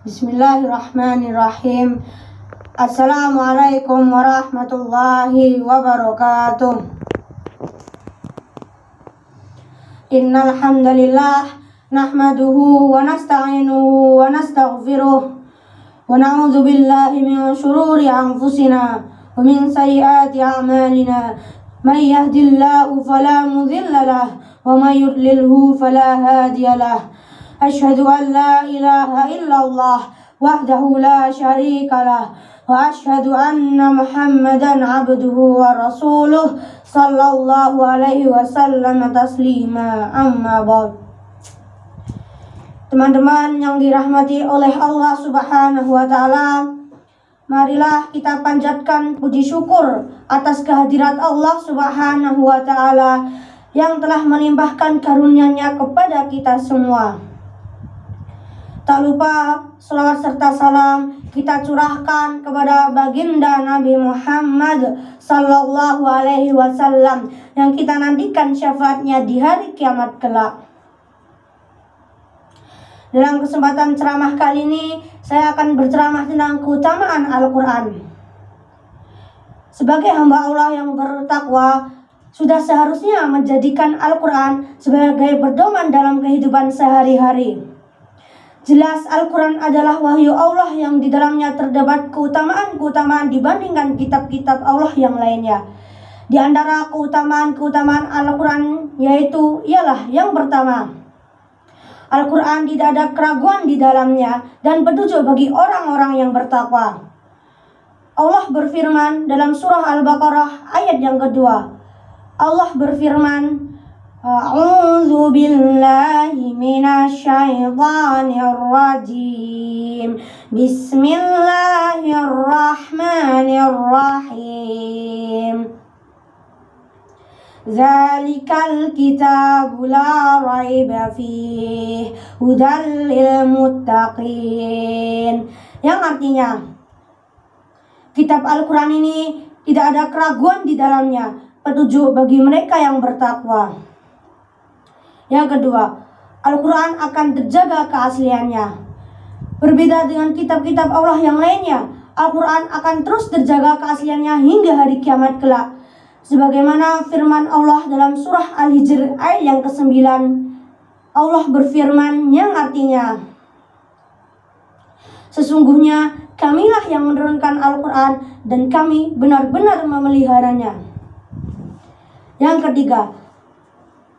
Bismillahirrahmanirrahim. Assalamualaikum warahmatullahi wabarakatuh. Innal hamdalillah nahmaduhu wa nasta'inuhu wa nastaghfiruh wa na'udzu billahi min shururi anfusina wa min sayyiati a'malina. May yahdihillahu fala mudilla lahu wa may yudlilhu fala hadiya lahu. Asyhadu an la ilaha illallah wahdahu la syarika lah wa asyhadu anna Muhammadan abduhu wa rasuluh sallallahu alaihi wasallam taslima, amma ba'd. Teman-teman yang dirahmati oleh Allah Subhanahu wa taala, marilah kita panjatkan puji syukur atas kehadirat Allah Subhanahu wa taala yang telah melimpahkan karunia-Nya kepada kita semua. Tak lupa selawat serta salam kita curahkan kepada baginda Nabi Muhammad sallallahu alaihi wasallam yang kita nantikan syafaatnya di hari kiamat kelak. Dalam kesempatan ceramah kali ini, saya akan berceramah tentang keutamaan Al-Quran. Sebagai hamba Allah yang bertakwa, sudah seharusnya menjadikan Al-Quran sebagai pedoman dalam kehidupan sehari-hari. Jelas Al-Quran adalah wahyu Allah yang di dalamnya terdapat keutamaan-keutamaan dibandingkan kitab-kitab Allah yang lainnya. Di antara keutamaan-keutamaan Al-Quran ialah yang pertama, Al-Quran tidak ada keraguan di dalamnya dan petunjuk bagi orang-orang yang bertakwa. Allah berfirman dalam surah Al-Baqarah ayat yang kedua. Allah berfirman, A'udzu billahi minasyaitonir rajim. Bismillahirrahmanirrahim. Zalikal kitabu la raiba fihi hudal lil muttaqin. Yang artinya, kitab Al-Quran ini tidak ada keraguan di dalamnya, petunjuk bagi mereka yang bertakwa. Yang kedua, Al-Quran akan terjaga keasliannya. Berbeda dengan kitab-kitab Allah yang lainnya, Al-Quran akan terus terjaga keasliannya hingga hari kiamat kelak. Sebagaimana firman Allah dalam surah Al-Hijr ayat yang ke-9, Allah berfirman yang artinya, sesungguhnya kamilah yang menurunkan Al-Quran dan kami benar-benar memeliharanya. Yang ketiga,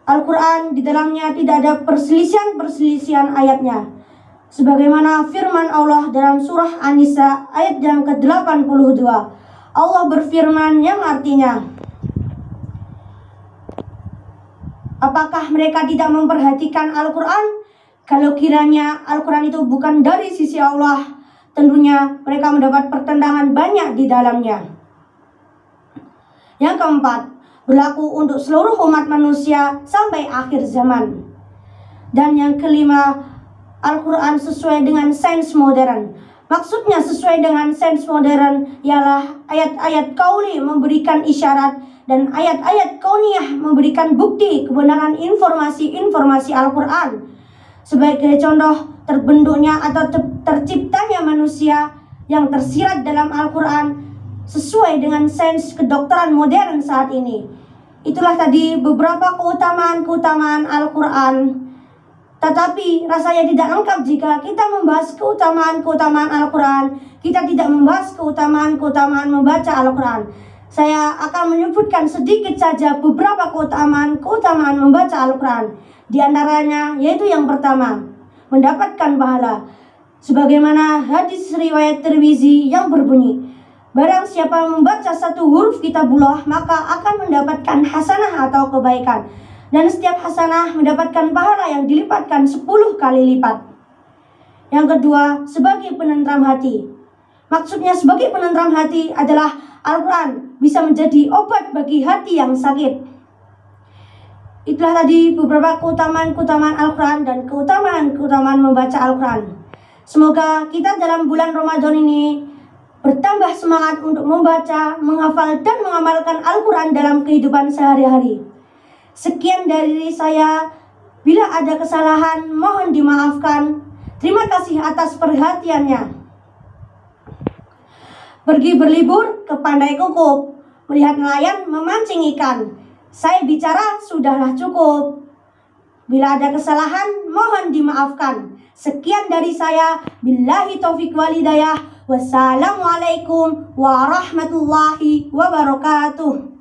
Al-Quran di dalamnya tidak ada perselisihan-perselisihan ayatnya. Sebagaimana firman Allah dalam surah An-Nisa ayat yang ke-82. Allah berfirman yang artinya, apakah mereka tidak memperhatikan Al-Quran? Kalau kiranya Al-Quran itu bukan dari sisi Allah, tentunya mereka mendapat pertentangan banyak di dalamnya. Yang keempat, berlaku untuk seluruh umat manusia sampai akhir zaman. Dan yang kelima, Al-Quran sesuai dengan sains modern. Maksudnya sesuai dengan sains modern ialah ayat-ayat qauli memberikan isyarat dan ayat-ayat kauniyah memberikan bukti kebenaran informasi-informasi Al-Quran. Sebagai contoh, terbentuknya atau terciptanya manusia yang tersirat dalam Al-Quran sesuai dengan sains kedokteran modern saat ini. Itulah tadi beberapa keutamaan-keutamaan Al-Quran. Tetapi rasanya tidak lengkap jika kita membahas keutamaan-keutamaan Al-Quran, kita tidak membahas keutamaan-keutamaan membaca Al-Quran. Saya akan menyebutkan sedikit saja beberapa keutamaan-keutamaan membaca Al-Quran. Di antaranya yaitu yang pertama, mendapatkan pahala. Sebagaimana hadis riwayat Tirmizi yang berbunyi, barang siapa membaca satu huruf kitabullah maka akan mendapatkan hasanah atau kebaikan. Dan setiap hasanah mendapatkan pahala yang dilipatkan 10 kali lipat. Yang kedua, sebagai penentram hati. Maksudnya sebagai penentram hati adalah Al-Quran bisa menjadi obat bagi hati yang sakit. Itulah tadi beberapa keutamaan-keutamaan Al-Quran dan keutamaan-keutamaan membaca Al-Quran. Semoga kita dalam bulan Ramadan ini bertambah semangat untuk membaca, menghafal, dan mengamalkan Al-Quran dalam kehidupan sehari-hari. Sekian dari saya. Bila ada kesalahan, mohon dimaafkan. Terima kasih atas perhatiannya. Pergi berlibur ke Pandai Kukup, melihat nelayan memancing ikan. Saya bicara sudahlah cukup. Bila ada kesalahan, mohon dimaafkan. Sekian dari saya. Billahi taufiq walhidayah. Wassalamualaikum warahmatullahi wabarakatuh.